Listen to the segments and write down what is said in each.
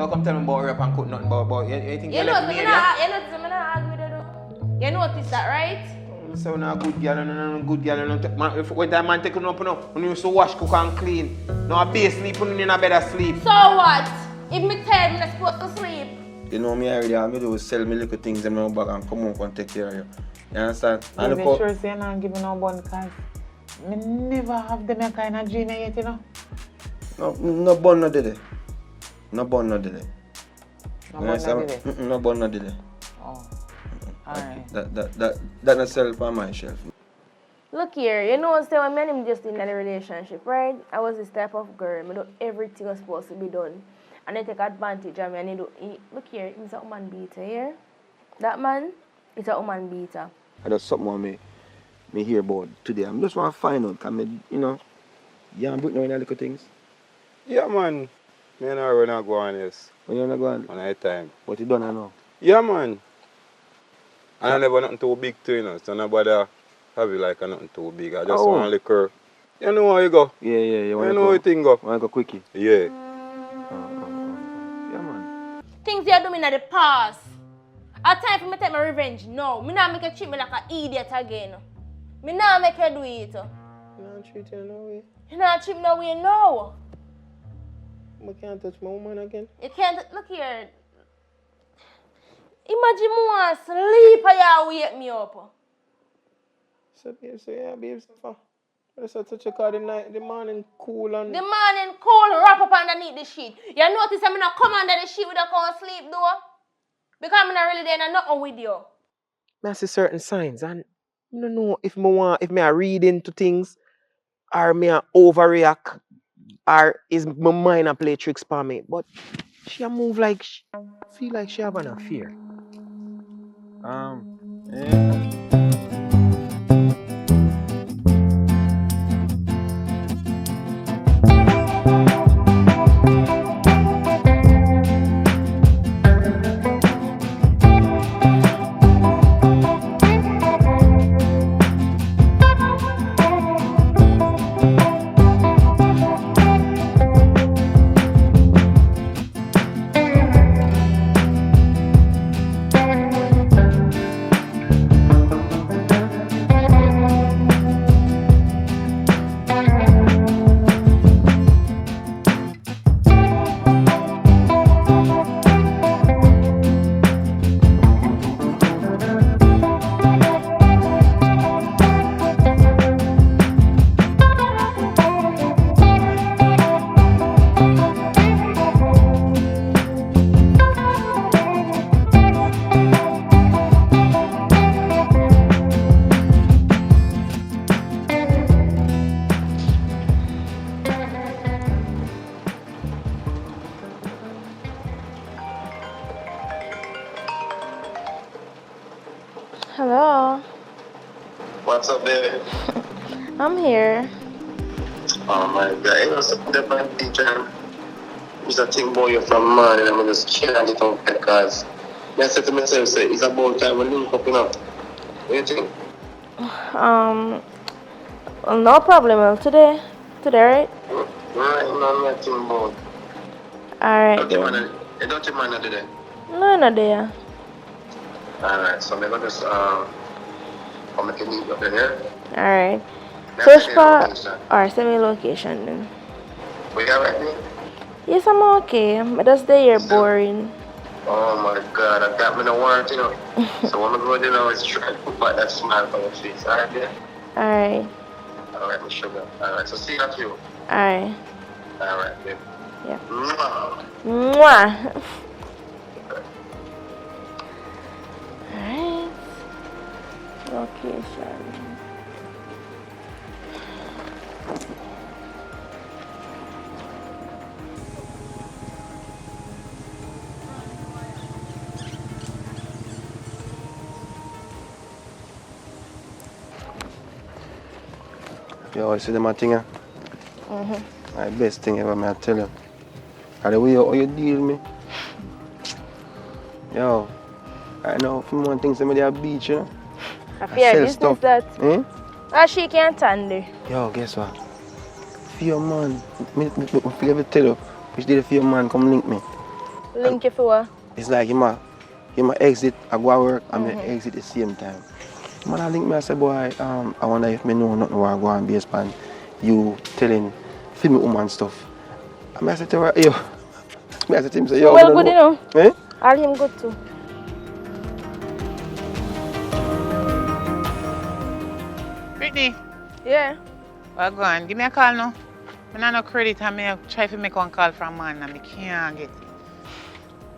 never come tell me about rap and cook nothing about you think You you left notice me I'm not argue with you though. You notice that, right? So you're not a good girl, no good girl. When that man take you up, when you used to wash, cook and clean. Now a base sleep, putting in a bed asleep. So what? If me tell me I'm supposed to sleep. You know me already, all I do is sell me little things in my bag and come home and take care of you. You understand? I'm sure you're not giving no bun because I never have them kind of dream yet, you know. No bun no did it. No bun no did it. No bun no did it? No bun no did it. Oh. Alright. That not sell for my shelf. Look here, you know say when me and him just in a relationship, right? I was this type of girl. I do everything was supposed to be done. And they take advantage of me and look here, he's a woman beater here. That man is a woman beater. That's something I me hear about today. I just want to find out, cause you know, you and Brittany know little things. Yeah, man. Me and her not go on this. When you're not going? On night time. What you done now? Yeah, man. And I never nothing too big to, you know. So nobody have it like nothing too big. I just want liquor. You know how you go? Yeah. You know how you think go? Want to go quickie? Yeah. Yeah, man. Things you're doing in the past. At time for me to take my revenge. No, me not make you treat me like an idiot again. Me not make you do it. You not treat you no way. You not treat me no way, no. I can't touch my woman again. You can't, look here. Imagine me want to sleep and you wake me up. So babe, so I just touch your car the morning cool and... The morning cool, wrap up underneath the sheet. You notice I'm not come under the sheet without going to sleep though? Because I'm not really there nothing with you. I see certain signs and I don't know if I read into things or me I overreact or is my mind a play tricks for me. But she a move like feel like she have an affair. Yeah. Hello. What's up, baby? I'm here. Oh my god, you know something about teacher? It's a thing about you from man and I'm just can't get out because I said to myself, say, it's about time we link up, you know. What do you think? No problem. Today, right? Right, no, nothing about. Alright. Don't you man today? No, not there. Alright, so I'm gonna just come make a meet up in here. Alright. Search for or send me location then. We alright then? Yes, I'm okay. But just the here boring. Oh my god, I got me no warrant, you know. So when I go there now, it's trying to put that smile on your face. Alright, yeah? Alright. Alright, my sugar. Alright, so see you at you. Alright. Alright, babe. Yeah. Mwah. Mwah. Alright. Location. Yo, you see them thing, my best thing ever, I tell you. And the way you deal with me. Yo, I know from one thing somebody at beach, you know. I fear business stuff. that. She can't handle. Yo, guess what? For your man, I feel ever tell you, which day for your man come link me. Link you for It's like him a exit, I go to work, and I exit the same time. Man, I link me, I say, boy, I wonder if me know nothing what go on based on you telling film woman stuff. And I say to her, yo, I say to him, say, yo, well, good, you know. Eh? All him good too. Brittany, Yeah. well, go on. Give me a call now. I don't have no credit and I try to make one call from man and I can't get it.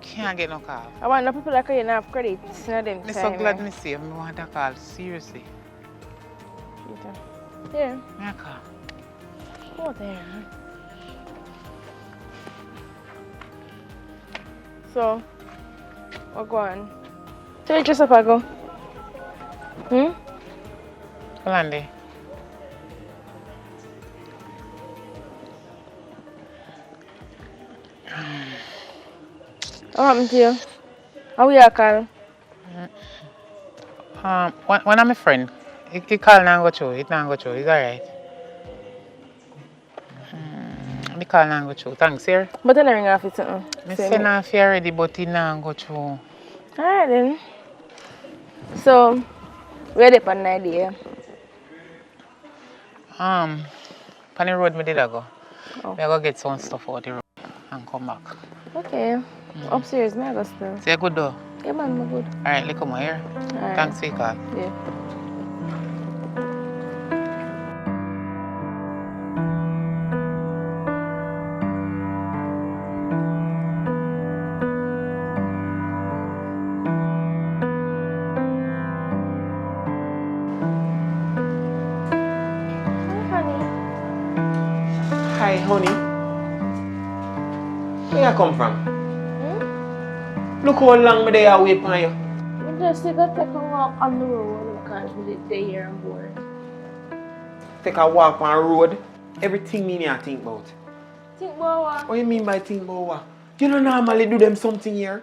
Can't get no call. I want no people that can have credit. It's not them I'm time. so glad me see you. I want a call. Seriously. Yeah. Give me a call. Go there. So, what go on? Tell you just up I go. Hold on there. What happened to you? How we are, Carl? One of my friend, he call and go through. It not go through. It's alright. He call and go through. Thanks, sir. But I don't ring off it. I send off you already, but it not go through. Alright then. So, where they on the idea? On the road, me did I go. Oh. I go get some stuff out the road and come back. Okay. Upstairs, may I go still? Say good though. Yeah, man, I'm good. Alright, look come here. Alright. Thanks for your call. Yeah. Hi, honey. Where you come from? Look how long me there wait for you. We just take a walk on the road because we did stay here on board. Take a walk on the road. Everything me need to think about. Think about what? What you mean by think about what? You don't normally do them something here.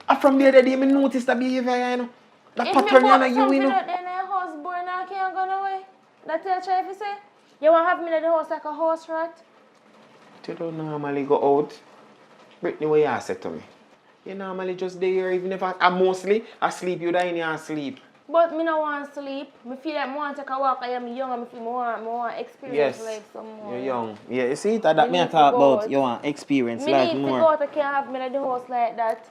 And from the other day, me noticed the behavior, you know. The pattern, you know, you know. If me put something out there in the house born, I can't go away. That's what you try to say? You want to have me in the house like a horse rat? You don't normally go out. Brittany, what you say to me? You normally just there, even if I mostly asleep, you die in your sleep. But me no want to sleep. Me feel like I want to take a walk. I am young and I feel I want experience Yes, life some more. you're young. Yeah, you see, that Me me I need talk to go about. out. You want experience Me life need to more. go out. I can't have me in the house like that.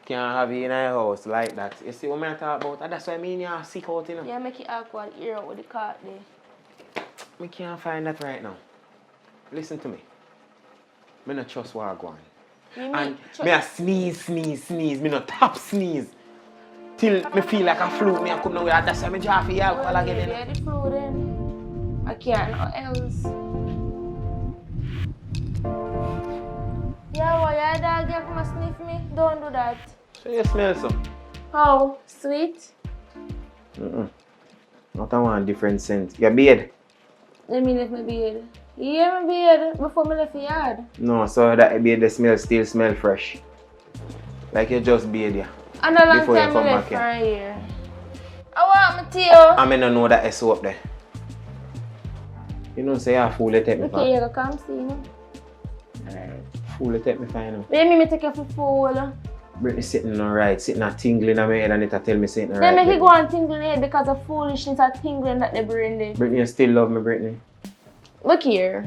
Can't have you in a house like that. You see what I talk about? And that's why I mean you're sick out, you know. Yeah, make it awkward. Ear out with the cart there. We can't find that right now. Listen to me. Me not trust what I go on. You And mean, me a sneeze. Me no top sneeze. Till me feel like a flu, me I couldn't know where. That's why me draw for alcohol well, again. yeah, the flu then. I can't no else. Yeah, well, your dog you come and sniff me. Don't do that. So you smell some? How? Sweet? Not I want different scent. Your beard? Let me lift my beard. You hear my beard before me left the yard? No, so that beard still smell fresh. Like you just beard yeah. And a long Before you time come I left back from here. I want my tail. I mean, I know that it's up there. You know, say you're a fool, you take me Okay, you go come see me. Alright. Fool, you take me fine now. Let me take you for fool. Brittany sitting alright, sitting and tingling on my head and it tell me sitting Then alright. make it go and tingling head because of foolishness and tingling that they bring there. Brittany, you still love me, Brittany? Look here.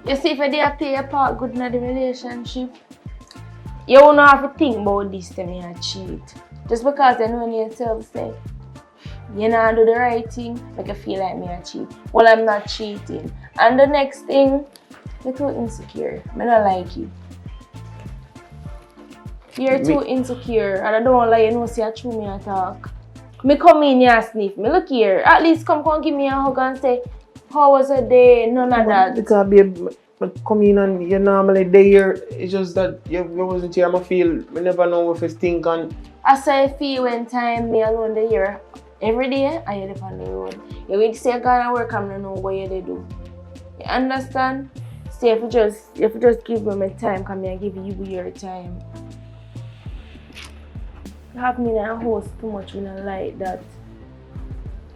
You see if you dare play a part good in the relationship, you don't have to think about this to me and cheat. Just because you know in yourself say, you know do the right thing, make you feel like me a cheat. Well, I'm not cheating. And the next thing, you're too insecure. I don't like you. You're too insecure and I don't like you know see I chew me and talk. Me come in here and sniff me. Look here. At least come give me a hug and say, how was a day? None of that. Because babe, come in and you normally there. It's just that you wasn't here. I feel, I never know if it's think and... I say I feel when time me alone the here. Every day I live on the road. You will say you're gonna work and I don't know what you do. You understand? So if you just give me my time, come here and give you your time. You have me in a house too much when I like that.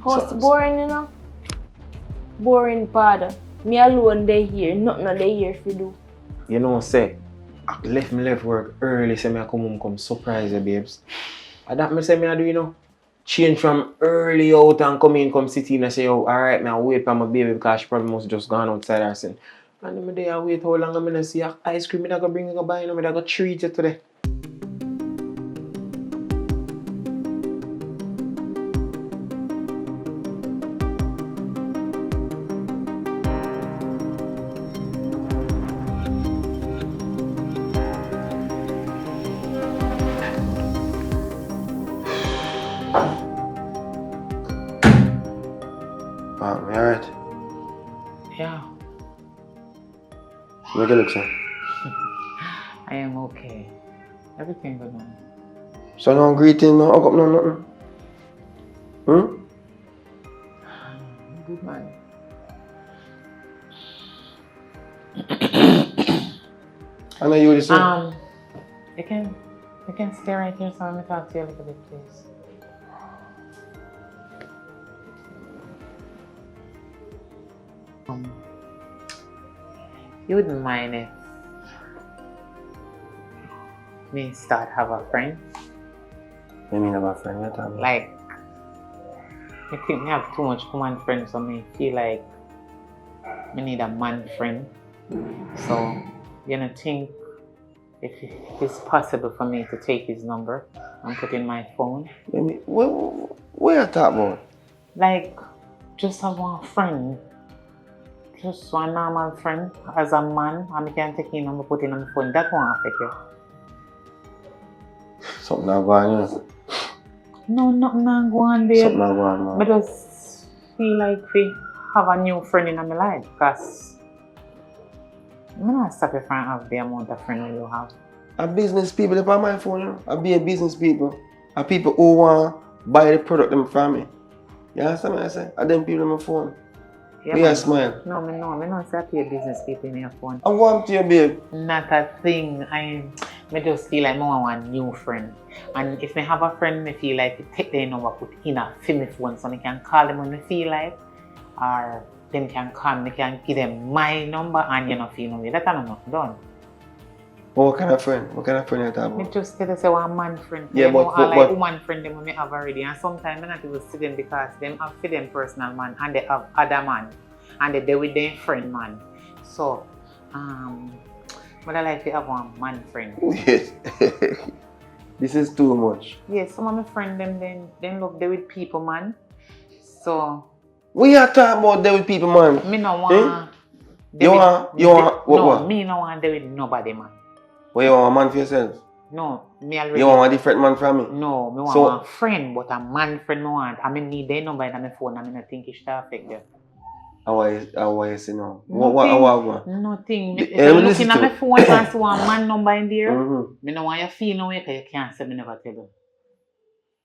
House boring, you know? Boring part. Me alone they here, nothing they here for do. You know, say, I left work early, say me I come home come surprise you, babes. And that me say me I do, you know. Change from early out and come in, come sit in and say, oh, alright, man, I wait for my baby because she probably must just gone outside or something. And then I wait how long I'm gonna see ice cream, I go bring you go buy, you know, I go treat you today. You alright? Yeah, Make it look, sir. I am okay. Everything good now. So no greeting, no hug up, no nothing. Good man. I know you listen. You can stay right here so let me talk to you a little bit, please. You wouldn't mind if me start have a friend? I mean about friend, what time? Like, I think me have too much woman friends, so me feel like I need a man friend. So, you know, think if it's possible for me to take his number and put in my phone. I mean, what you talk about? Like, just have one friend. Just one normal friend as a man, and I can take him and put in on the phone. That won't affect you. Something not going on, you know? No, nothing not go on, babe. Something not going on. I just feel like we have a new friend in my life because I'm not sacrificing of the amount of friends you have. A business people up on my phone, you know? I be a business people. A people who want to buy the product them from me. You understand what I say? I them people on my phone. Yeah, Me a smile. No, I don't say pay business people in your phone. I want to you, babe. Not a thing. I just feel like I want a new friend. And if I have a friend, I feel like I take their number, put in a film phone so I can call them when I feel like, or them can call me, I can give them my number and you know feel no way. That's not done. What kind of friend? What kind of friend you talking I about? just tell you say one man friend. Yeah, you know, but- I like but- woman friend them when I have already. And sometimes I not even see them because them have for them personal man and they have other man. And they deal with their friend man. So, but I like to have one man friend. Yes. This is too much. Yes, some of my friends them love deal with people man. So We are talking about there with people, man. me no want You want what? Me no want deal with nobody man. Well, you want a man for yourself? No, me already. You want a different man from me? No, me want So- one friend, but a man friend me want. I mean need their number in my phone and I think it should affect them. How I say no? Nothing. Nothing. If Yeah, you're listen looking at to my it. phone and see one man number in there, Mm-hmm. me no want you feel no way because you can't say me never tell you.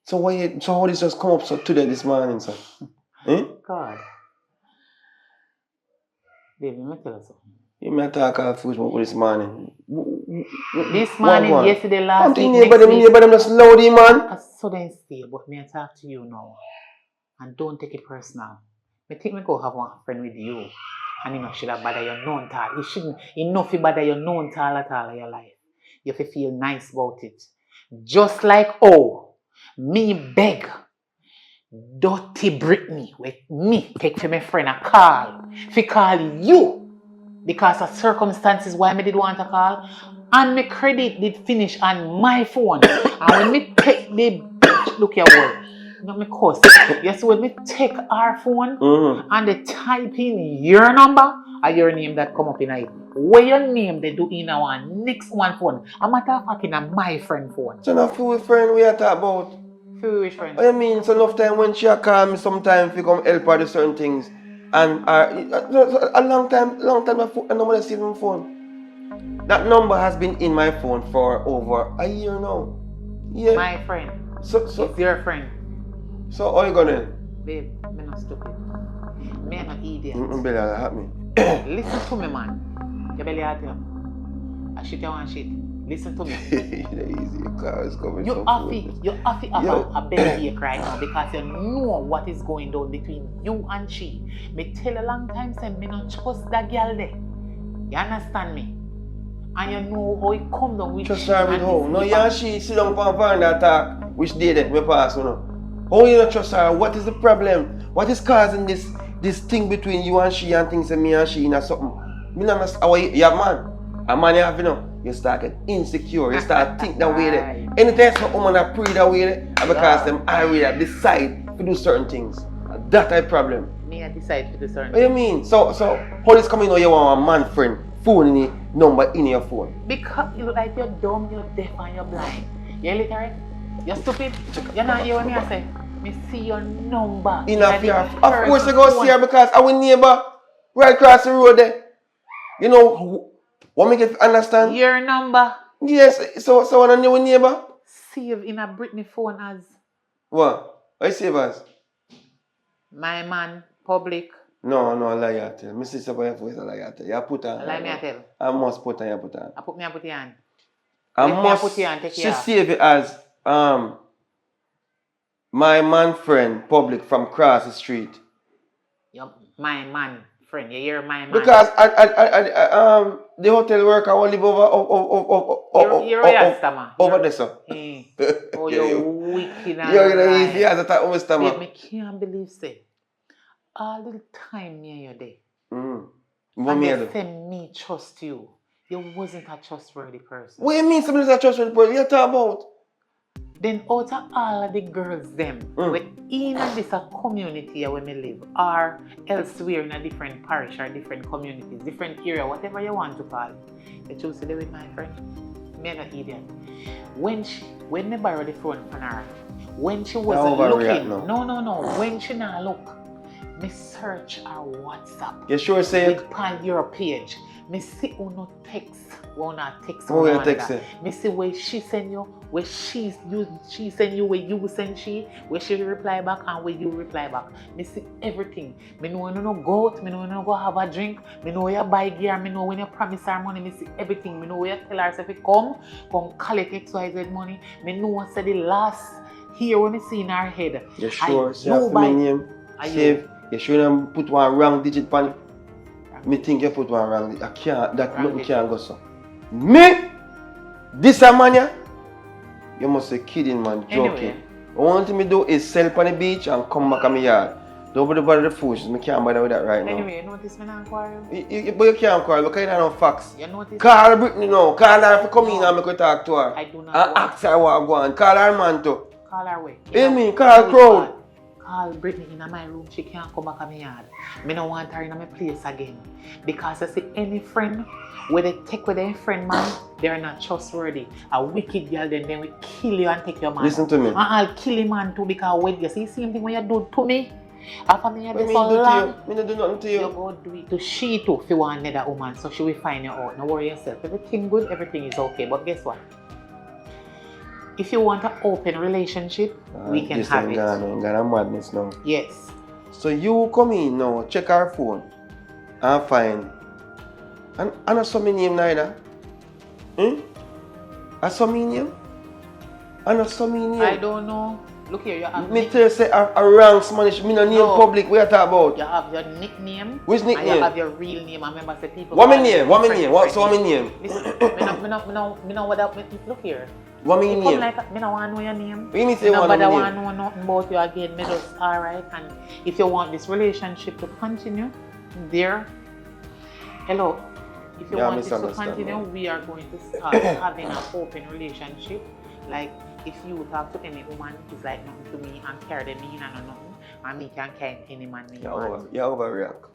So how this just come up so today this morning, sir? Eh? God. Baby, let me tell you something. You may talk all food about this morning. This morning, What? yesterday, I'm last week, thinking next week, neighbor them just loady, man. I sudden still, but me I talk to you now. And don't take it personal. I think me go have one friend with you. And you know, should have bother your known tal. You shouldn't enough to bother your known tal at all in your life. You have to feel nice about it. Just like me beg Dirty Brittany with me take for my friend a call. Fi call you. Because of circumstances why me did want to call. And my credit did finish on my phone. And when me take the bitch, look your word. Not me cuss. Yes, when me take our phone and they type in your number or your name that come up in it. Where your name they do in our next one phone. I'm matter of fact in my friend phone. So now food friend we are talking about. Foolish friend. What you mean? So enough time when she a call me sometimes we come help her do certain things. And a long time I normally see my phone. That number has been in my phone for over a year now. Yeah. My friend. So It's your friend. so how you gonna? Babe, me not stupid. Me am an idiot. Belly that happen. Listen to me, man. Your belly out here. I shit you want shit. Listen to me. Easy, cause coming You from have food. to have Yo. a belly ache right now because you know what is going on between you and she. Me tell a long time say me not trust that girl there. You understand me? And you know how it come down with Trust she her with and how? this No, nigga. you and she sit down on veranda talk, which day that me pass, you know. How you not trust her? What is the problem? What is causing this thing between you and she and things and me and she in a something? Me not understand. How you have man. A man you have, you know, you start get insecure, you start think that way there. Anytime some woman that pray that way there, and because them already decide to do certain things. That type problem. Me I decide to do certain What do you mean? So how this coming out you want a man friend phone in the number in your phone? Because you look like you're dumb, you're deaf and you're blind. You're illiterate, you're stupid. You're not hear what me I say. Me see your number. In a fear. Of course I go see her because our neighbor right across the road there. You know what make it understand? Your number. Yes, so when I know a neighbor? Save in a Britney phone as What? What you save as? my man, public. No, lie I tell. My sister boy voice a lie I tell. You put on. Lie me I tell. I must put on, you put on. I put it on. I Let me must put it on, take she it off. save it as my man friend public from cross the street. You're my man, friend. You hear my man. Because I the hotel worker will live You're a youngster, man. over there, sir. Hey. Oh, you're wicked and You're gonna right. easy as a type of Babe, stomach. me can't believe say all the time me and you there. What And me they do? say me trust you. You wasn't a trustworthy person. What you mean somebody is a trustworthy person? What you talking about? Then out of all of the girls them, we in this a community where we live, or elsewhere in a different parish or different communities, different area, whatever you want to call it, you choose to live with my friend. Me not idiot. When me borrow the phone from her, when she wasn't looking, no, when she not look, me search her WhatsApp. You sure say With on your page. Me see uno text, text. Who you text her? Me see where she send you, where she send you, where you send she, where she reply back and where you reply back. Me see everything. Me know when you no go out, me know when you go have a drink, me know where you buy gear, me know when you promise her money, me see everything. Me know where you tell her if you come collect XYZ money. Me know say the last here when me see in her head. You sure? Say your name, save. You sure you put one wrong digit on it? Me think you put one wrong. I can't. That nothing can't go so. Me, this a man ya? You must be kidding, man. Joking. Anyway. All thing me do is sell up on the beach and come back on my yard. Don't bother the fools. Me can't bother with that right now. Anyway, you notice me not quarrel? But you can't call because you don't know facts. You notice? Call Britney now. Call her if you come in and make you talk to her. I do not And want. ask her what go on. Call her man too. Call her way. You mean call crowd? Call Britney in my room. She can't come back on my yard. Me don't want her in my place again. Because I see any friend where they take with their friend man, they're not trustworthy. A wicked girl then will kill you and take your man. Listen to me. And I'll kill him man too because when you see the same thing when you do to me. After me you What do me so do to long. you? Me no do nothing to You you. go do it to she too if you want another woman. So she will find you out. No worry yourself. Everything good, everything is okay. But guess what? If you want an open relationship, we can have it. Gonna madness now. Yes. So you come in now, check her phone, and find. And I saw me name neither. I saw me name. I saw me name. I don't know. Look here, you have Me tell you say a wrong Spanish. Me no name public. What you talk about? you have your nickname. Which And nickname? you have your real name. I remember say people. What me call name? you What me different name? What so what me names. name? Listen, me know what that. Look here. What me You come name? like me no want to know your name. You need to Me say what nobody me want name. to know nothing about you again. Me just alright. And if you want this relationship to continue, there. Hello. If you Yeah, want this to misunderstand, continue, man. we are going to start having an open relationship. Like if you talk to any woman, it's like nothing to me and carry them in and nothing. And me can carry any man me want. You overreact.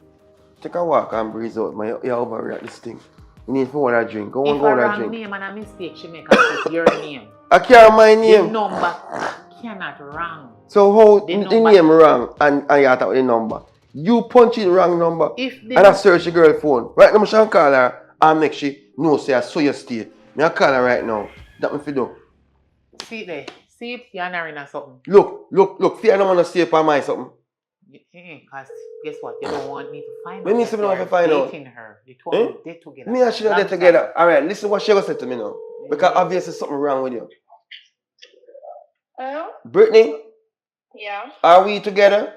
Take a walk and breathe out, man. You overreact this thing. You need to order a drink. Go on, If go a order a wrong drink. name and a mistake, she make a put your name. I can't my The name. number cannot wrong. So how The the number- name wrong and you talk with the number? You punch in wrong number If the and I search the girl phone. Right now I shall call her and make she know say I saw you stay. Me I call her right now. That me fi do. see it there, see it, you're narrowing or something. Look, fear I don't want to stay upon my something. Because guess what? You don't want me to find out. When me that say me don't you're want to find out. dating her. The two Eh? of them, they together. Me and she not there Long together. time. Alright, listen what she gonna say to me now. Because obviously something wrong with you. Hello? Brittany, Yeah. are we together?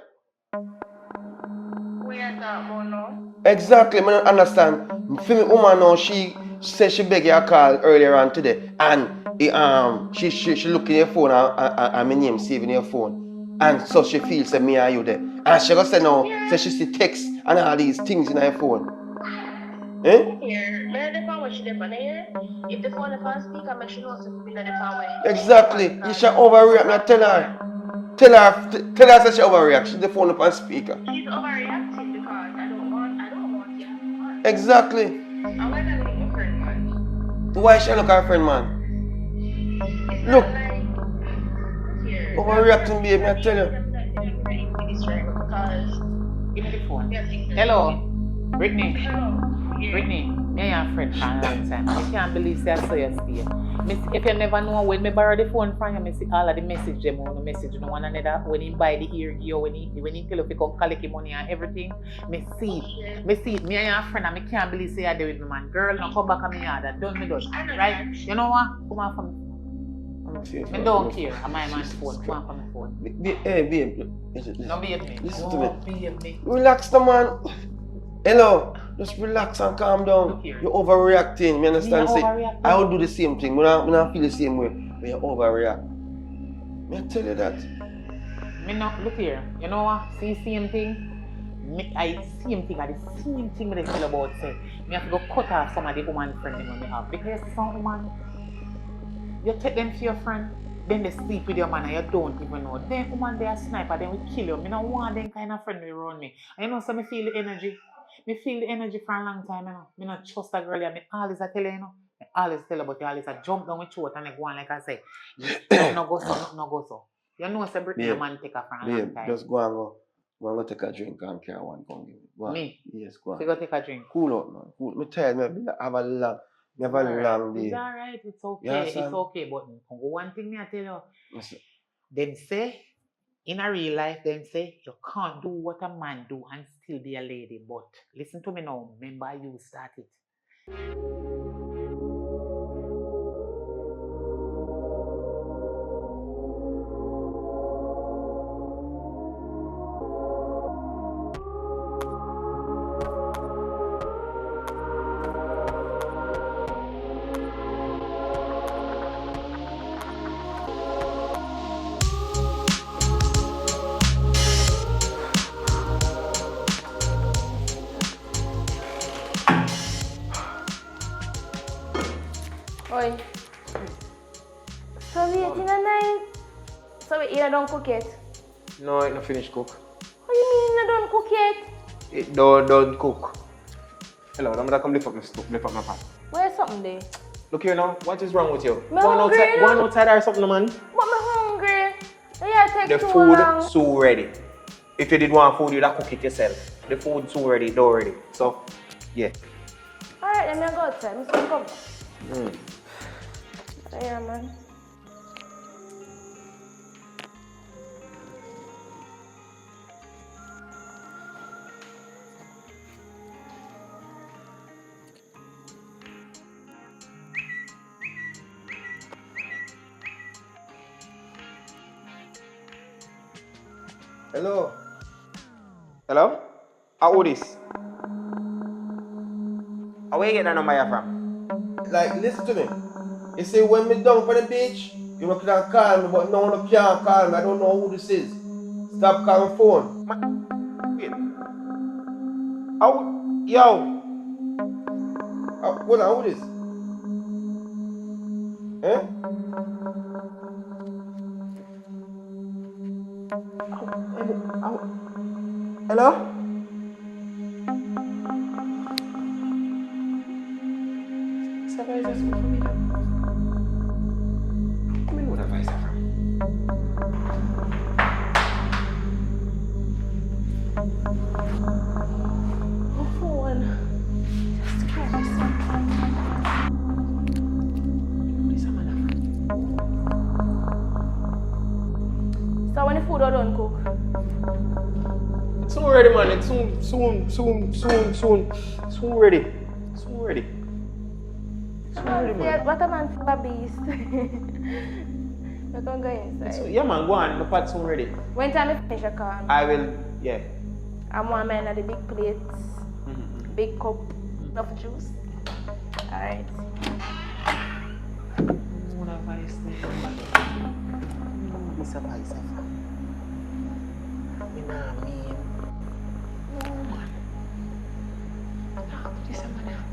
We are that one now. Exactly, I don't understand. For me, woman now, she She said she begged your call earlier on today, and she look in your phone and my name saved in your phone, and so she feels that me and you there, and she gonna say now, say she see text and all these things in her phone. Here, may the power she depend here. If the phone on speaker, make sure know something in the power. Exactly. You should overreact. Me tell her. Tell her that she overreact. She the phone up on speaker. She's overreacting because I don't want you. Exactly. I want to look for friend, man. Why she look at her friend, man? Look. Here. Overreacting, babe. I tell you. Give me the phone. Hello, Brittany. Brittany, me and your friend for a long time. I can't believe I saw you stay. If you never know when me borrow the phone from you, I see all of the message them on the message you know one another. When he buy the eargear, when he tell you to come collect the money and everything, me see it. Me and your friend, and I can't believe say you there with me, man. Girl, now come back on me yard. That done me done. Right? You know what? Come on from me. I don't care. I'm my man's phone. Come on from my phone. Hey, babe. No, babe me. Listen no, to babe me. Relax, the man. Hello. Just relax and calm down. You're overreacting. Me understand? Say, I will do the same thing. I don't feel the same way. But you overreact. Me tell you that. Me not look here. You know what? See same thing. I same thing. I the same thing me tell about say. Me have to go cut off some of the woman friend them me have because some woman. You take them to your friend, then they sleep with your man and you don't even know. Then woman they a sniper, then we kill you. Me not want them kind of friend around me. And you know, so me feel the energy. Me feel the energy for a long time, you know. Me not trust a girl, and me always tell you, you know. Me always tell her, but you always jump down with throat and they go on like I say. No go so. You know, say Brittany, a man take her for a long time. Just go and go. Go and go take a drink and carry one. Go on. Me? Yes, go on. So go take a drink. Cool out, man. Cool. Me tired, me have a long day. It's alright, it's okay, Yeah, it's okay. But one thing me I tell you, yes, them say, in a real life, them say, you can't do what a man do and still be a lady. But listen to me now, remember you started. Oi. So late in the night. So you don't cook yet? No, it not finished cook. What do you mean you don't cook yet? It don't cook. Hello, I'm gonna come lift up my pot. Where's something there? Look here now, what is wrong with you? Me hungry, Go on outside or something, man. But I'm hungry. Yeah, take The too food long. so ready. If you did want food, you'd have cook it yourself. The food so ready, door ready. So, yeah. Alright, then I go outside. I'm still come. Yeah, man. Hello. Hello? How this? Where you get that number from? Like, listen to me. You see, when me down for the beach, you know, can call me, but no one can't call me. I don't know who this is. Stop calling phone. Wait. Yo. Hold on, who this? Eh? Hello? So when the food are done cook? It's soon ready, man. It's soon ready. Soon ready. Yeah, what a man for a beast. We can go inside. Yeah, man, go on. My pot's soon ready. When time you finish, you call me. I will, yeah. I'm one man at the big plates, big cup of juice. Alright. What advice then? This advice, Me nah mean. No man. Nah, this a man.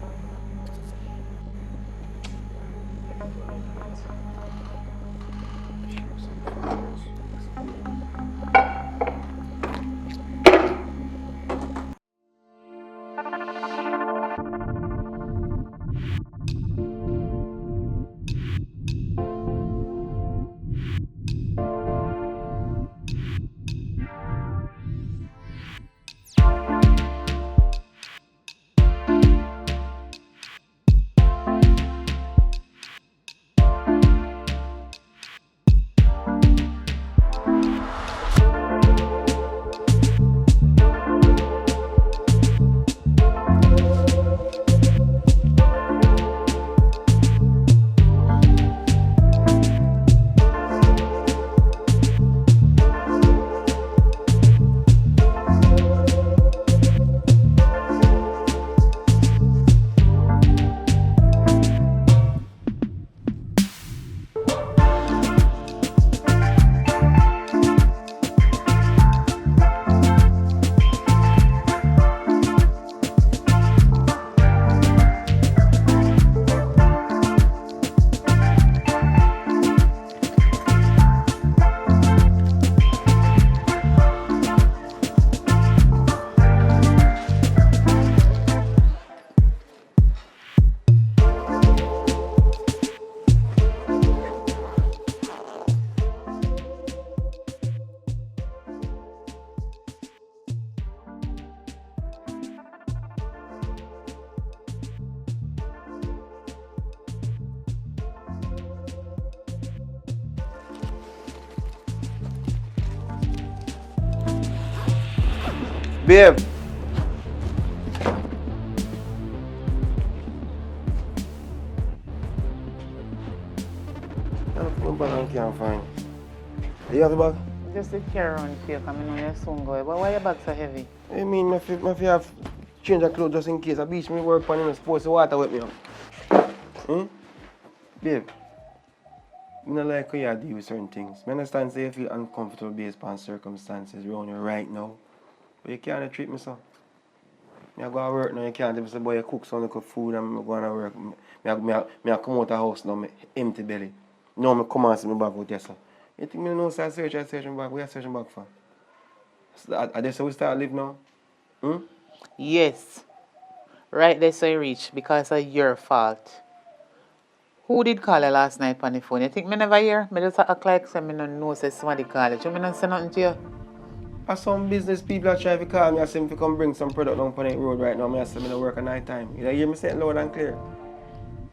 Babe. My bag I can't find. You have the bag? Just sit here around here, because I know you're soon going. But why your bag so heavy? I mean, I have change of clothes just in case. I beach me work on in the sports water with me. Babe, I don't like how you deal with certain things. I understand say you feel uncomfortable based on circumstances around you right now. But you can't treat me so. I go to work now, you can't even say, boy, you cook some little food and I'm going to work. I come out of the house now, empty belly. Now I come and see me back out there, so. You think I know so I search my back? What are you searching back for? So, are they so we start live now? Yes. Right there so you reach because of your fault. Who did call you last night on the phone? You think me never hear? Me just act like say me no know say somebody call you. You me not say nothing to you? As some business people are trying to call me, I say if come bring some product down on the road right now, I say I don't work at night time. You hear me say it loud and clear?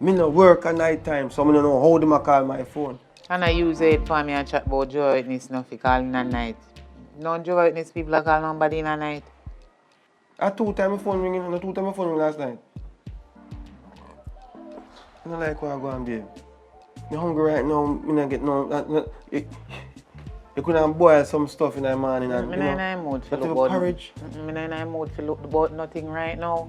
Me no work at night time, so I don't know how them call my phone. And I use it for me and chat about Jehovah's Witness now for calling at night. No Jehovah's Witness people are calling nobody in the night. At 2 times my phone ringing, and 2 times my phone ringing last night. I don't like what I go and babe. I'm hungry right now, I don't get no... You couldn't boil some stuff in the morning and, I'm not in a mood for look porridge. I'm not in a mood for look about nothing right now.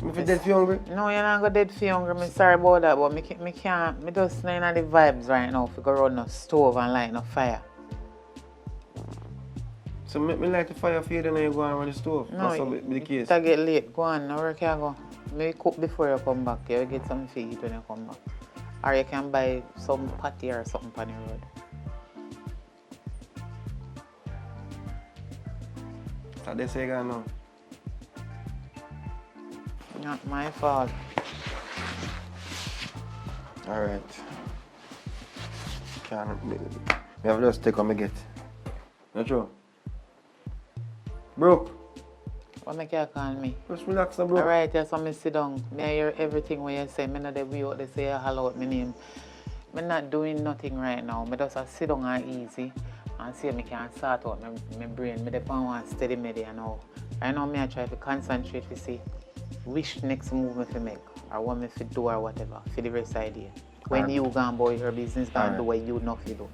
If you're dead for hungry? No, you're not going dead for hungry. I'm sorry about that, but I can't. I just not in the vibes right now to go run no stove and light no fire. So me light the fire for you, then you go and run the stove. No, that's be the case. It'll get late. Go on, now where can you go? Maybe cook before you come back. You get something to eat when you come back. Or you can buy some patty or something on the road. What they say again now? Not my fault. Alright. Can't... Me have to just take what I get. Not true? Brooke. What make you call me? Just relax now, Brooke. Alright, yes, so I sit down. I hear everything what you say. I know the way out they say you holler out my name. I'm not doing nothing right now. I just sit down and easy and see if I can sort out my brain. I depend on steady media now. Right now I try to concentrate to see which next move I make or what I fit do or whatever for the rest of the day. When you go and boy your business and do what you know to do.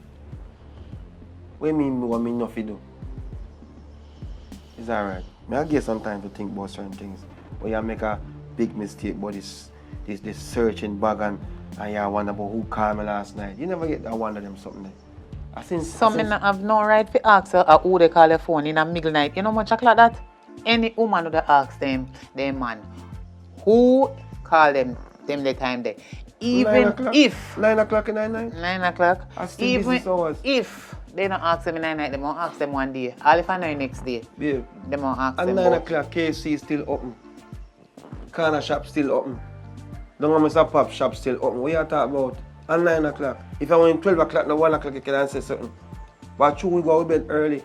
What do you mean what me not to do? It's alright. I get some time to think about certain things. But you make a big mistake, but it's this searching bag and you wonder about who called me last night. You never get that one of them something there. Some men have no right to ask who they call their phone in a middle night. You know much like that? Any woman would ask them, their man, who call them the time there. Even if 9 o'clock in the night? 9 o'clock. Even if they don't ask them in the night, they won't ask them one day. All if I know next day, babe, they won't ask them. At 9 o'clock, KFC is still open. Corner shop still open. Don't Mr. Pop shop still open. What you talking about? At 9 o'clock. If I went 12 o'clock, no 1 o'clock, you can answer something. But true, we go to bed early.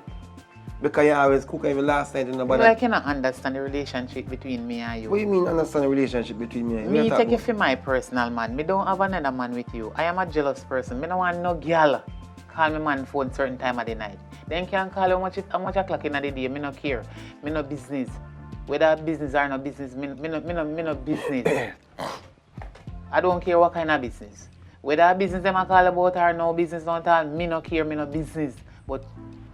Because you always cook even last night. Well, I cannot understand the relationship between me and you. What do you mean understand the relationship between me and you? Me take it for my personal man. Me don't have another man with you. I am a jealous person. Me don't want no girl call me man phone certain time of the night. Then can call how much o'clock in the day. Me no care. Me no business. Whether business or no business, me no business. I don't care what kind of business. Whether business them I call about or no business don't tell, me no care, me no business. But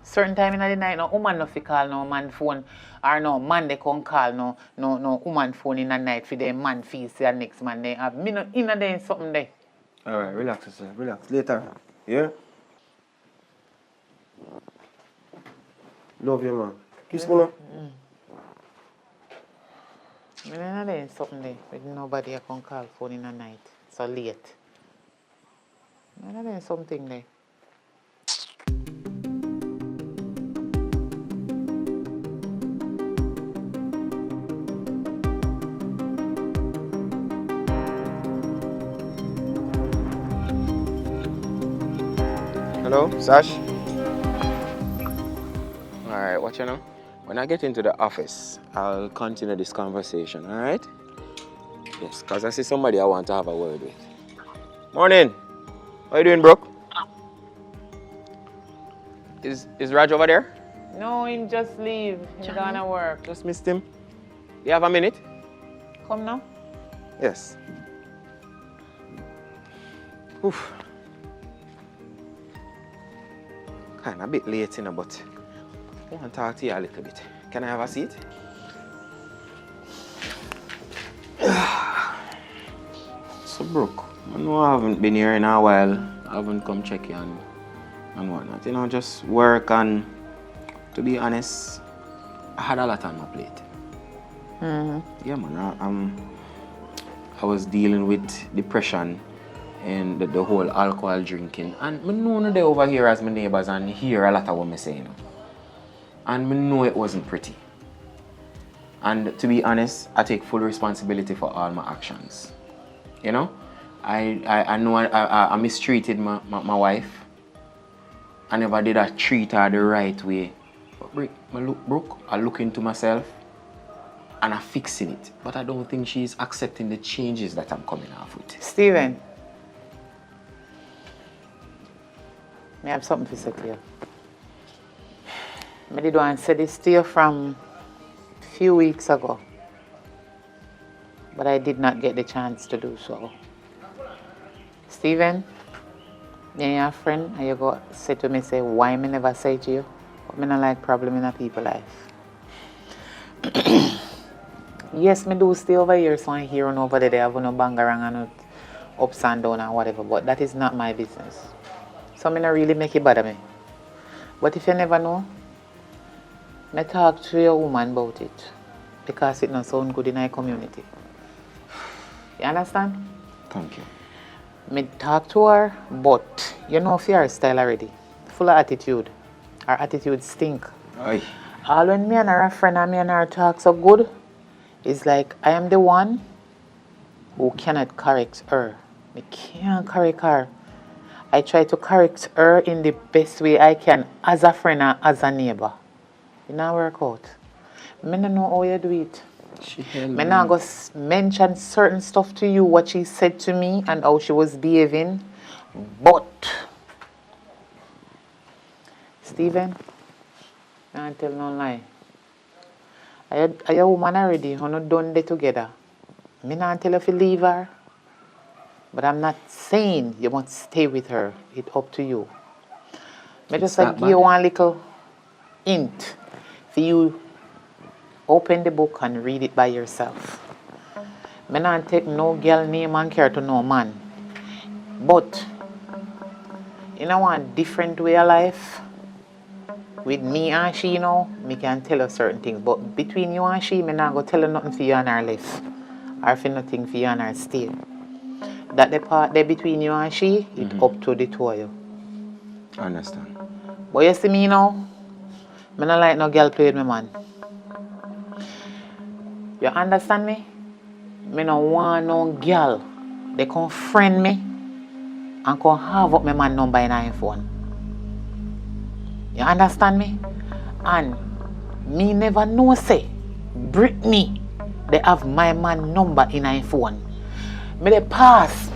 certain time in the night, no woman no fi call no man phone or no man they can call no woman phone in the night for them man feel see the next man they have. Me no in a day something there. Alright, relax yourself, relax. Later. Yeah? Love you, man. Kiss me now. Me in a day something there with nobody I can call phone in the night. So late. Me in a day something there. Hello, Sash? Alright, watch you now. When I get into the office, I'll continue this conversation, alright? Yes, because I see somebody I want to have a word with. Morning. How you doing, Brooke? Is Raj over there? No, him just leave. He's gonna work. Just missed him. You have a minute? Come now. Yes. Oof. Kind of a bit late, you know, but I want to talk to you a little bit. Can I have a seat? So, Brooke, I know I haven't been here in a while. I haven't come check you and whatnot. You know, just work and, to be honest, I had a lot on my plate. Yeah, man. I was dealing with depression and the whole alcohol drinking. And I know they over here as my neighbors and hear a lot of what I say, you know. And I know it wasn't pretty. And to be honest, I take full responsibility for all my actions. You know? I know I mistreated my wife. I never did I treat her the right way. But Brooke, I look into myself and I'm fixing it. But I don't think she's accepting the changes that I'm coming off with. Steven. I have something to say to you. I did want to say this to you from a few weeks ago, but I did not get the chance to do so. Steven, you're your friend, and you go say to me, say, why me never say to you? But I don't like problem in a people's life. Yes, me do stay over here, so I'm here and over there. I have no bangarang and no ups and down and whatever, but that is not my business. So I don't really make it bother me. But if you never know, I talk to your woman about it because it doesn't sound good in our community. You understand? Thank you. I talk to her, but you know her style already. Full of attitude. Her attitude stink. Aye. All when me and her friend and me and her talk so good, it's like I am the one who cannot correct her. I can't correct her. I try to correct her in the best way I can as a friend and as a neighbor. It don't work out. I don't know how you do it. I'm not going to mention certain stuff to you, what she said to me and how she was behaving. But, Steven, I can't tell no lie. Are you a woman already? You're not done there together. I don't tell you if you leave her. But I'm not saying you must stay with her. It's up to you. I just like give you one little hint for you. Open the book and read it by yourself. Me not take no girl name and care to no man. But in a one different way of life, with me and she, you know, me can tell her certain things. But between you and she, me not go tell her nothing for you and her life. Or for nothing for you and her stay. That the part there between you and she, it's up to the two of you. I understand. But you see me now, me not like no girl play with me, man. You understand me? Me no want no girl. They come friend me and come have up my man number in her phone. You understand me? And me never know say Brittany they have my man number in her phone. Me they pass.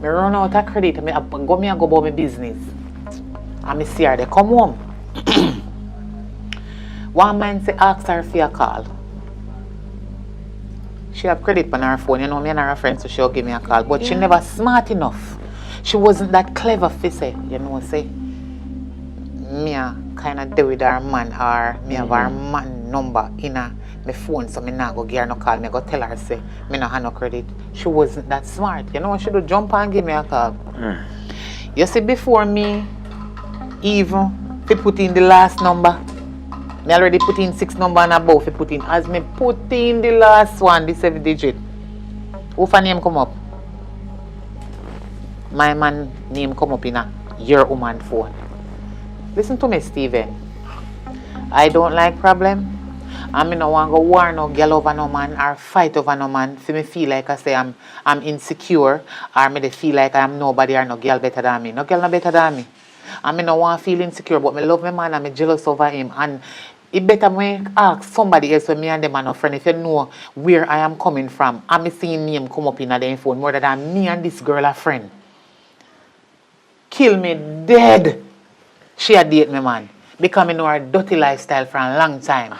Me run out of credit. Me go about my business. And me see her they come home. One man say ask her for a call. She have credit on her phone, you know, me and her friends, so she'll give me a call. But she never smart enough. She wasn't that clever for say, you know, say, me kind of deal with her man or me have her man number in my phone, so me not go give her no call. Me go tell her, say, me not have no credit. She wasn't that smart. You know, she do jump and give me a call. You see, before me, even, if put in the last number, me already put in 6 number and above. Put in as me put in the last one, the 7 digit. Who for name come up? My man name come up in your woman phone. Listen to me, Steven. I don't like problem. I mean, no want go war no girl over no man or fight over no man. For me feel like I say I'm insecure or me they feel like I'm nobody or no girl better than me. No girl no better than me. I mean, no want feel insecure, but me love my man and me jealous over him. And it better me ask somebody else when me and them are no friend if you know where I am coming from. I'm seeing name come up in their phone more than me and this girl a friend. Kill me dead. She a date me man. Because I know her dirty lifestyle for a long time.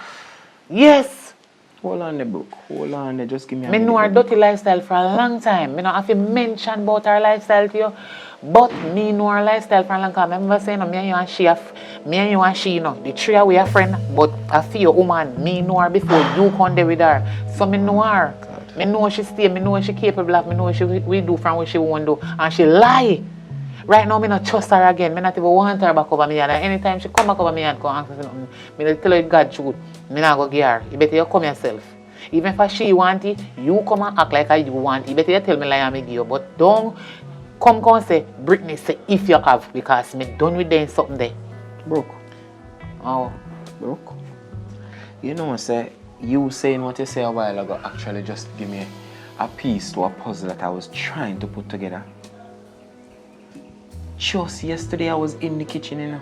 Yes. Hold on the book. Hold on there. Just give me a Me know her dirty lifestyle for a long time. Me not have to mention about her lifestyle to you. But me know her lifestyle for a long time. I remember saying, me and you and she, you know, the three of we are friends, but a few woman, me know her before you come there with her. So me know her. God. Me know she stay, me know she capable of, me know she we do from what she want to do. And she lie. Right now, me not trust her again. Me not even want her back over me. And anytime she come back over me and come ask me something, me tell her God truth. Me not go give her. You better you come yourself. Even if she want it, you come and act like you want it. You better you tell me like I give you. But don't come and say, Brittany say if you have, because me done with them something there. Brooke. Oh. Brooke. You know, say, you saying what you say a while ago actually just give me a piece to a puzzle that I was trying to put together. Just yesterday I was in the kitchen, you know,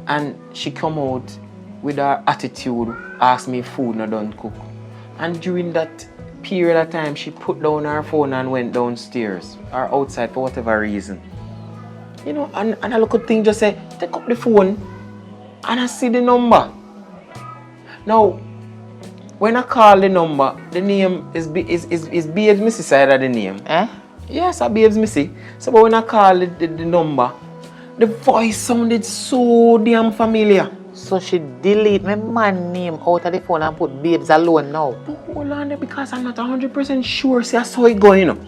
and she come out with her attitude, asked me if food not done cook. And during that period of time, she put down her phone and went downstairs or outside for whatever reason. You know, and I look at things just say, take up the phone and I see the number. Now, when I call the number, the name is Babes Missy side of the name. Eh? Yes, I Babes Missy. So but when I call the number, the voice sounded so damn familiar. So she delete my man name out of the phone and put Babes alone now. But hold on there, because I'm not 100% sure. See, I saw it going, you know.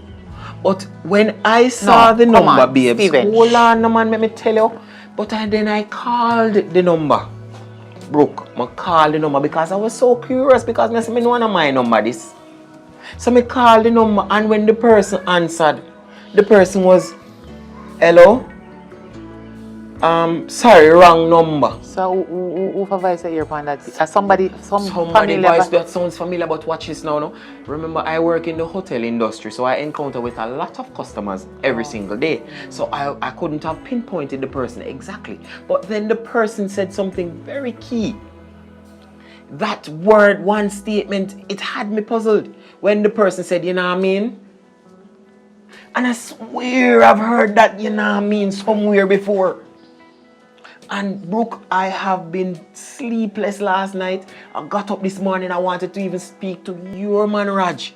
But when I saw the number, on, Babes, Steven. hold on, no man, let me tell you. But then I called the number. Brooke, I called the number because I was so curious, because I said, I don't know my number this. So I called the number, and when the person answered, the person was, hello? Sorry, wrong number. So who voice that you're on that? Somebody Somebody voice that sounds familiar, but watch this now. No? Remember, I work in the hotel industry, so I encounter with a lot of customers every single day. So I couldn't have pinpointed the person exactly. But then the person said something very key. That word, one statement, it had me puzzled. When the person said, you know what I mean? And I swear I've heard that, you know what I mean, somewhere before. And Brooke, I have been sleepless last night. I got up this morning, I wanted to even speak to your man Raj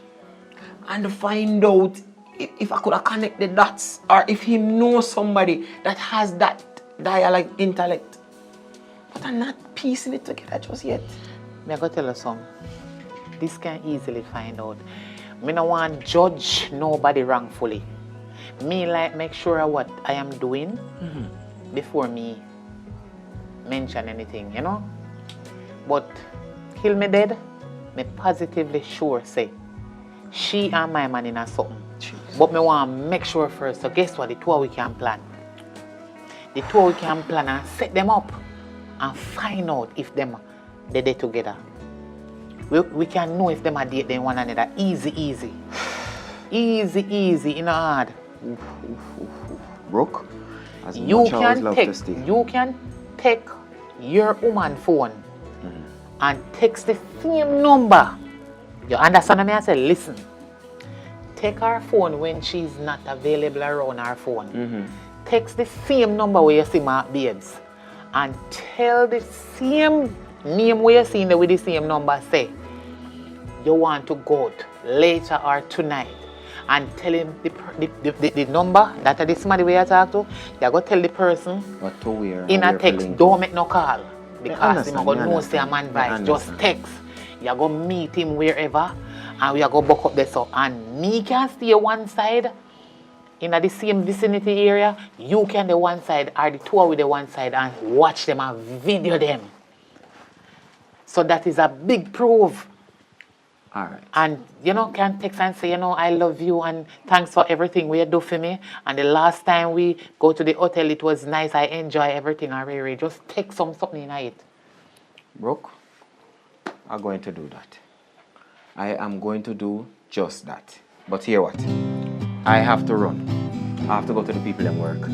and find out if I could have connected dots, or if he knows somebody that has that dialect intellect. But I'm not piecing it together just yet. Me I go tell you something. this can easily find out. Me no want judge nobody wrongfully. Me like make sure what I am doing before me mention anything, you know? But kill me dead, me positively sure say she and my man in a something. But me want to make sure first. So guess what? The two we can plan. The two we can plan and set them up and find out if them they together. We can know if them are dating one another. Easy. Easy, in hard. Brooke, as You much I always love to stay. you can take your woman phone and text the same number. You understand me? I say, listen. Take her phone when she's not available around her phone. Text the same number where you see Mark Babes and tell the same name where you see with the same number. Say, you want to go out later or tonight and tell him the number that is somebody where you talk to. You go tell the person What to wear? in a text, feeling. don't make no call. Because understand, he's going me to know say a understand, man me vice. Just understand. text. You go meet him wherever and we are going to buck up this up. And me can stay one side in the same vicinity area. You can the one side or the two with the one side and watch them and video them. So that is a big proof. All right. And, you know, can text and say, you know, I love you and thanks for everything you do for me. And the last time we go to the hotel, it was nice. I enjoy everything. I really just text something in it. Brooke, I'm going to do that. I am going to do just that. But hear what? I have to run. I have to go to the people at work.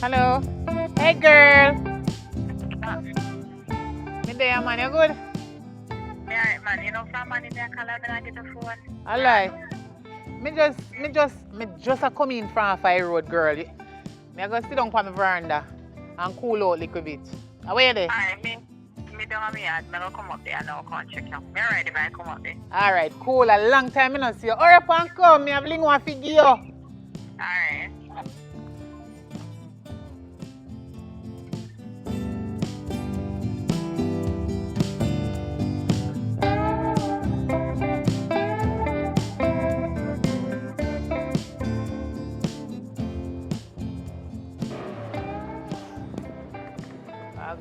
Hello. Hey, girl. Me there, man. You good? Yeah, man, you know, from man in there, call me and get the phone. All right. Me just a come in from Fire Road, girl. Me I go sit down on my veranda and cool out a little bit. Where you there? Alright, me down on me yard. Me go come up there now, come and check you. Me ready, but I come up there. All right, cool. A long time I don't see you. Hurry up and come. Me have bling one figure you. Alright.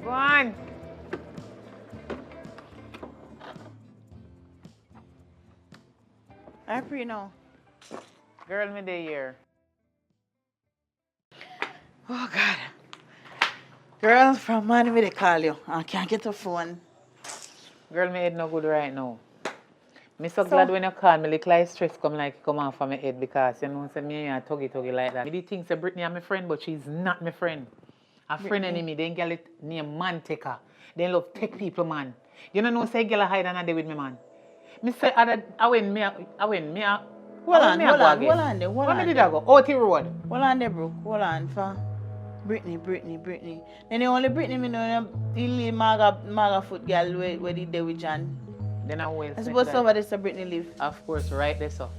Go on. I pray now. Girl, me there here. Oh God. Girl from man, me they call you. I can't get the phone. Girl, my head no good right now. Me so glad when you call me, like stress come off of my head because you know say me and tuggy like that. Me did think say Brittany is my friend, but she's not my friend. A friend enemy, they get it name man taker. They love take people man. You know say girl hide and day with me man. Me say I win me. Hold on there. Where me did I go? OT Road. Hold on there, Brooke. Hold on for Brittany. Then the only Brittany me know the little maga foot girl where they there with John. Then I will. I suppose over there so Brittany live. Of course, right there so.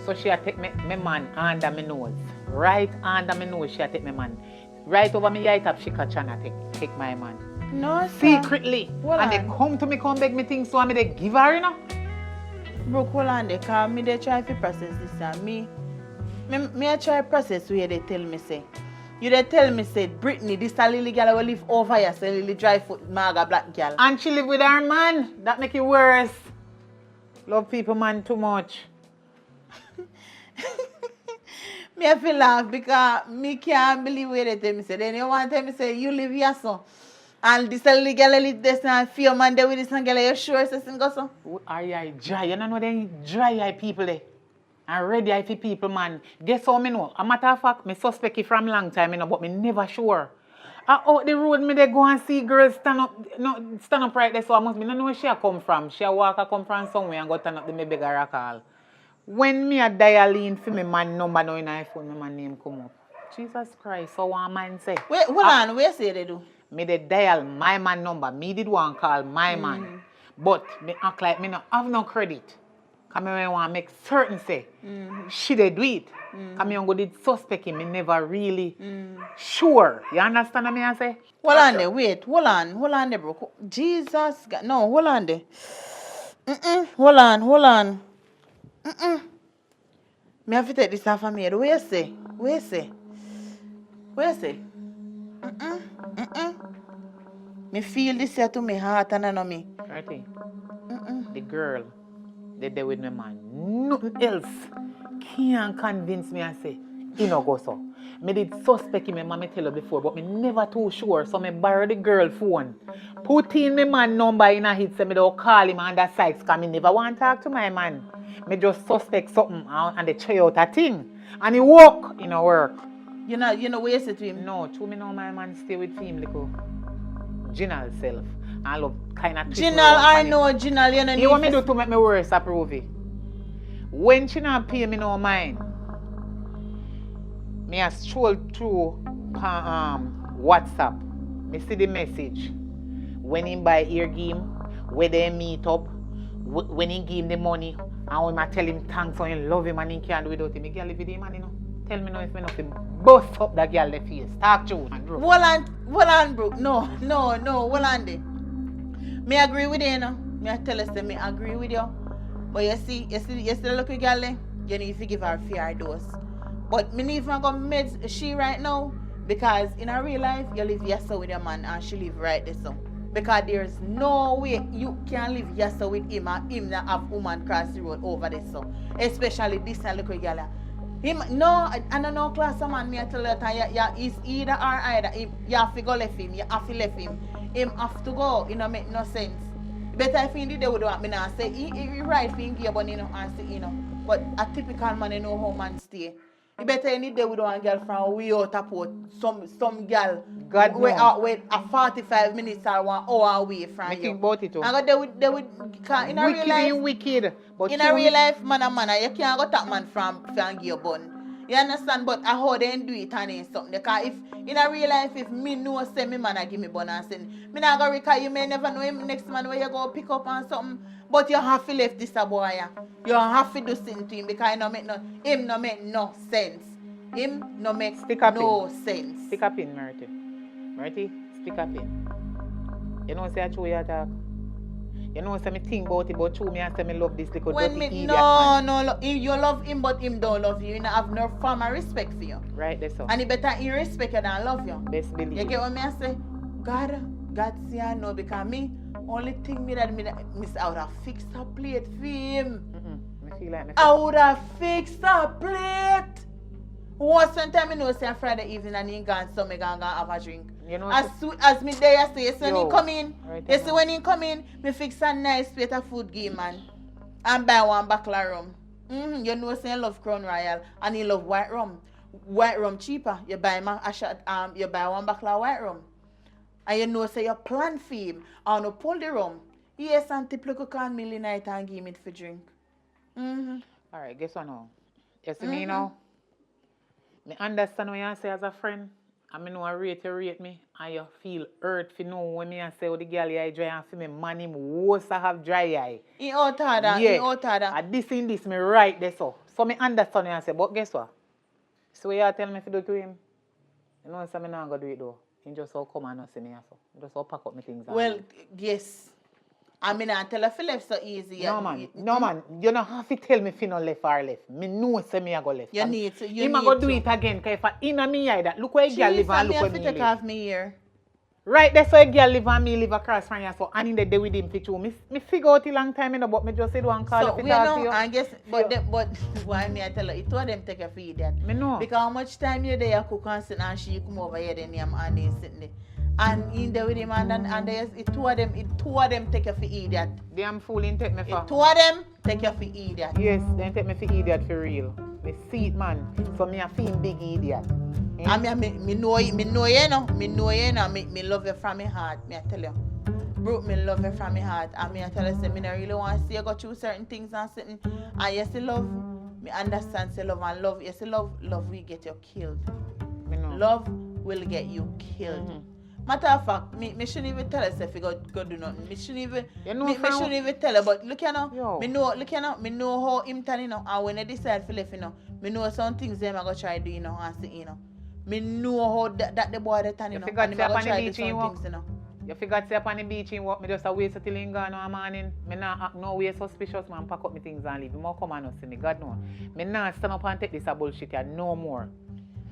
So she a take me man under my nose. Right under my nose she a take my man. Right over me eye top she catch and I take my man. No, sir. Secretly. Hold And on. they come to me, come beg me things so I they give her, you know. Brooke, hold on there, cause me they try to process this and me I try process where they tell me say. You they tell me say Brittany, this a little girl will live over here, say little dry foot maga black girl. And she live with her man. That make it worse. Love people man too much. Me I feel laugh because me can't believe where they tell me say. Then you want to tell me say you live here so. And this little girl live this and fear man there with this and girl, you sure say go so? Are you dry? You don't know them dry eye people there. And ready eye for people man. Guess how me know? A matter of fact, me suspect it from long time, you know, but me never sure. Out the road, me they go and see girls stand up right there. So I must be, no know where she a come from. She a walk come from somewhere and go turn up the me beg her a call. When me a dial in for me man number now in iPhone, my man name come up. Jesus Christ, so one man say. Wait, hold on, where say they do? Me they dial my man number. Me did one call my man. But me act like me no have no credit. Cause me want to make certain say she they do it. Cause me go did suspect him. Me never really sure. You understand what me I say? Hold on there, wait, hold on there, bro. Jesus, God, no, hold on there. Hold on. Me have to take this off of me. Where you say? Me feel this here to me heart and I know me. Right. The girl, they there with me man. Nothing else can't convince me and say, he no go so. Me did suspect him, me tell you before, but me never too sure. So me borrow the girl phone. Put in my man number in a hit, so me don't call him on that side, because me never want to talk to my man. Me just suspect something and they try out a thing. And he walk in a work. You know where you say to him? No, to me know my man stay with him, little Ginal self. I love kind of Ginal, I know Ginal, you know. You want me to make me worse, approve it? When she not pay me no mind, me a stroll through WhatsApp. Me see the message. When him buy ear game, where they meet up, when he give him the money, and when I tell him thanks for him, love him and he can't do without him. Me girl live with him and you know. Tell me now if me not bust up that girl the face. Talk to and bro. Hold on, bro. No, hold on there. Me agree with you, you know. Me I tell us me agree with you. But you see the little girl there, you need to give her a fair dose. But me need to go meds she right now because in a real life you live yes with your man and she live right there so. Because there's no way you can live yes with him and him not have woman cross the road over there so. Especially this little girl. Him no, I don't know class of man me I tell you that it's either or either. You have to go left him, you have to left him. Him have to go, it don't make no sense. Better if he did they would want me now say he right for him give but you know and say you know. But a typical man you know how man stay. You better any day with one girl from way out of port. Some girl wait a 45 minutes or 1 hour away from you. Think about it too. And they would in a real life wicked. But in a real life man you can't go that man from your bun. You understand? But I how they do it and something. Because if in a real life if me know say me man I give me bun and say me not go recall you may never know him next man where you go pick up and something. But you have to left this a boy. You have to do something to him because him no make no sense. Him no make no sense. Stick up in, Marty. Marty, stick up in. You know say I show you talk. You know say me think about it, but me and say me love this little dirty idiot man. No, you love him but him don't love you. You don't have no form of respect for you. Right, that's so. And he better he respect you than love you. Best believe. You get what me I say? God see I know because me only thing me that miss out have fixed a plate for him. I feel like I would have fixed a plate. Once sometime you know say Friday evening and he gone so me gonna have a drink. You know as soon as me there yesterday, you see when he come in, right you see when he come in, me fix a nice plate of food game man and buy one bottle of rum. You know say he love Crown Royal and he love white rum. White rum cheaper. You buy you buy one bottle of white rum. And you know say you plan for him and you pull the rum. Yes, and tip look call me night and give me it for drink. Alright, guess what now? You see me now? Me understand what you say as a friend. I mean, no rate me, and you feel hurt for know when me say the girl eye dry and for me man him worse to have dry eye. He out harder, yeah. He out harder. And this me right there so. So me understand what you say, but guess what? So you tell me if you do to him, you know so me not gonna do it though. He just all come and not see me so. Just all pack up my things. Well, yes. I mean, I tell you if you left so easy. No man, you don't have to tell me if you no left or left. Me know say me I go left. You need to. You go do it again. Cause if I in me eye that look where a girl live and look where me take live. off me here. Right, that's why a girl live and me live across from you. So and in the day with him for two. Me figure out a long time you know, but me just say do and call so if we talk know, to you. I guess, but why me I tell you, it was them take a feed that. Me know. Because how much time you there you cook and sit and she come over here then him and they sitting there. And in there with him and there's two of them take you for idiot. Damn fooling take me for. Two of them take you for idiot. Yes, they take me for idiot for real. Me see it man. So me a feel big idiot. I mean, me know you know. Me love you from my heart. Me I tell you, bro, me love you from my heart. And me I tell you, say me not really want to see you go through certain things and something. And yes, love. Me understand say love and love. Yes, love will get you killed. Me know. Love will get you killed. Matter of fact, me shouldn't even tell us if you go do nothing. Me shouldn't even. Me shouldn't even tell her. But look you know, me know. Look you know, me know how him turn you know. And when I decide to leave you know, me know some things them I go try do you know and see you know. Me know how that the boy that turn you know. And me go try do some things you know. You figure to up on the beach and walk, me just a wait till him gone in the morning. Me not act no way suspicious, man. Pack up my things and leave. Me more come and see me, God know. Me not stand up and take this a bullshit here, no more.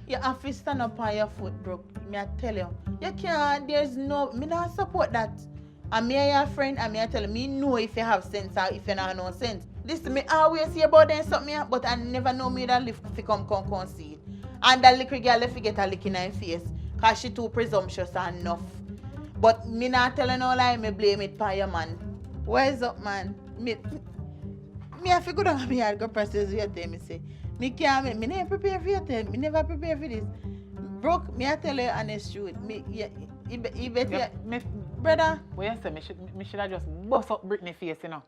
You have to stand up on your foot, bro. Me I tell you. You can't, there's no, me not support that. And me your friend, and me I tell you, me know if you have sense or if you not have no sense. Listen, me always hear about them something, but I never know me that lift if you come see it. And that little girl, if you get a lick in her face, because she too presumptuous and enough. But me not telling no lie, me blame it for your man. Where's up, man? Me have to go down me and go process your thing, me say. Me can't, me never prepare for your thing. Me never prepare for this. Broke, me I tell you honest truth. Me, you better, brother. What you say, me should have just bust up Britney face, you know.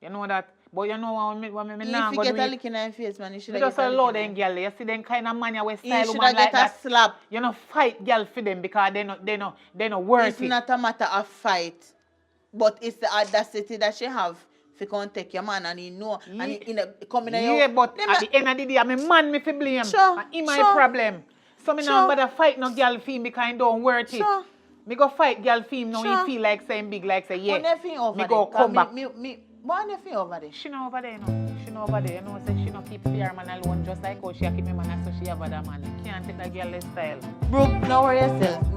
You know that? But you know what me now go do. If you get a lick in her face, man, you should have just allow them girl. You see them kind of man you style you woman like that. A slap. You know fight girl for them because they no worth It's it. not a matter of fight, but it's the audacity that she have. If you can't take your man and he know and he coming in yeah, but at the end of the day, I'm a man me fi blame. Sure, And he my problem. So me not bother fight no girl for him because he don't worth it. Me go fight girl for him now he feel like saying big like say yeah. Me go come back. What are you over there? She not over there, no. She not over there. You know, say she not keep her man alone just like how she keep me man so she have other man. You can't take that girl style. Brooke, don't worry yourself.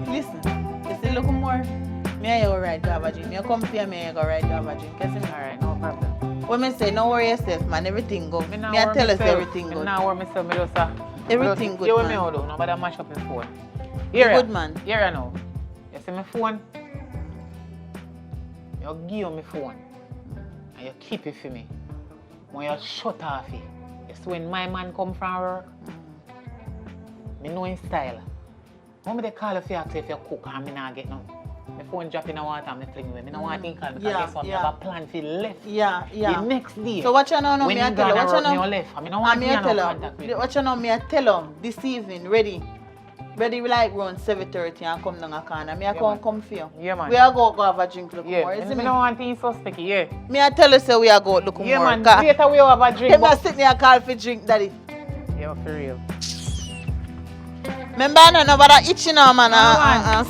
Listen, you see look more. Me and you go ride to have a drink. You come here, me and you go ride to have a drink. Alright, no problem. When me say, don't worry yourself, man. Everything go. Me I tell us everything good. Now worry myself, me just everything good, you man. me out though. Nobody mash up his phone. Here, good man. Here I know. You see my phone? You give me phone. And you keep it for me. When you shut off it, it's when my man come from work. Me know his style. When they call you for ask if you cook and me not get none. My phone drop in the water and me fling away. Me don't want to think because guess what? Me have a plan for left. Yeah. The next day. So what you know me I tell you? What you know? Left. I mean, don't want to contact with you. What you know me I tell him this evening, ready like around 7:30 and come down a corner. Me I come for you. Yeah, man. We are go have a drink look more. Yeah, me don't want to be suspect, yeah. Me I tell you say we are go look more. Yeah, man. Later we have a drink. Him not sit there and call for drink, daddy. Yeah, for real. Remember I know about itching now, man.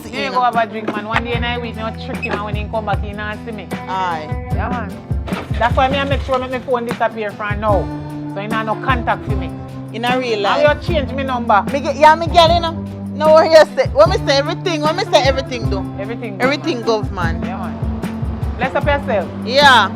You go have a drink, man. One day in a week, you trick him and when he come back, he not see me. Aye. Yeah, man. That's why I make sure my phone disappear from now. So you have no contact for me. In a real life. And you change my number. Me girl, you know. No worry, you say. When me say everything do. Everything go, man. Yeah, man. Bless up yourself. Yeah.